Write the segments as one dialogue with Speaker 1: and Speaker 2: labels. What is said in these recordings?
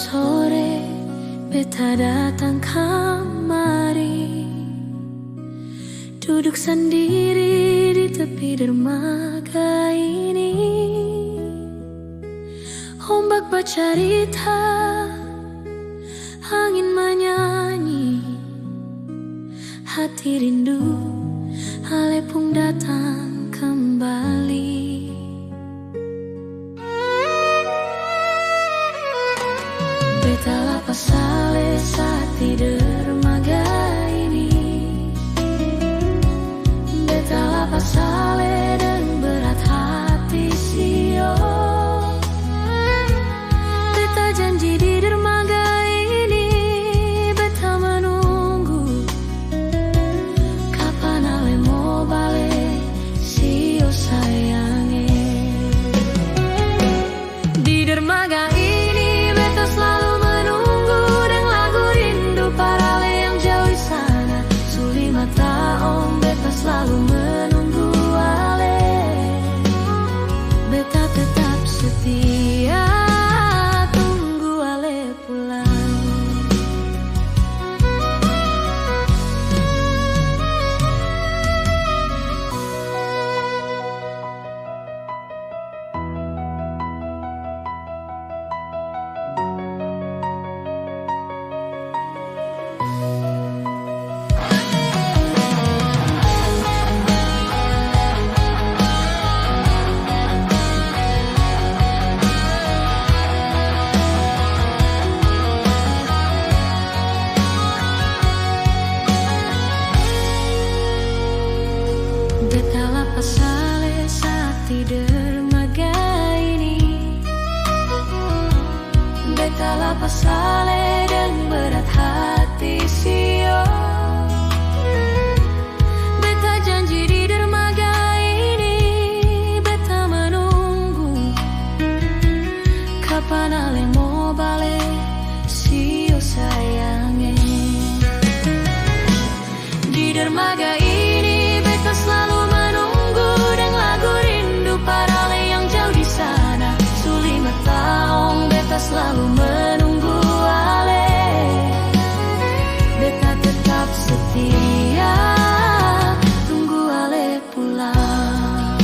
Speaker 1: sore beta datang kamari, duduk sendiri di tepi dermaga ini. Ombak bercerita, angin menyanyi, hati rindu alepung datang kembali. Beta lapas sale saat di dermaga ini. Beta lapas sale dan berat hati sio. Beta janji di dermaga ini, beta menunggu kapan ale mau balik sio sayange. Di dermaga ini beta selalu menunggu dengan lagu rindu para ale yang jauh di sana. Suli mata om, beta selalu menunggu ale. Beta tetap setia tunggu ale pulang. Beta lapas sale saat di dermaga ini. Beta lapas sale dan berat hati sio. Beta janji di dermaga ini, beta menunggu kapan ale mau balik sio sayange. Di dermaga ini beta selalu menunggu dengan lagu rindu para ale yang jauh di sana. Suli mata om, beta selalu menunggu ale. Beta tetap setia tunggu ale pulang.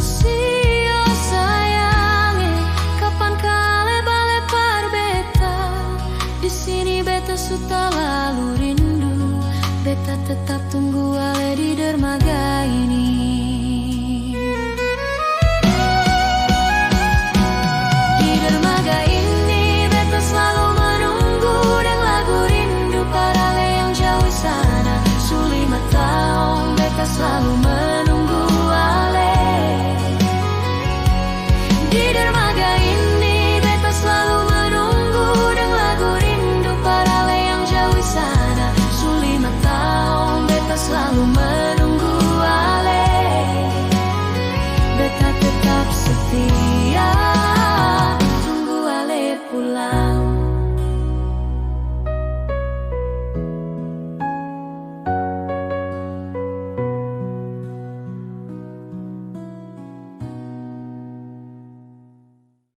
Speaker 1: Sio sayange, kapan kale bale par beta? Di sini beta sudah lalu rindu. Beta tetap tunggu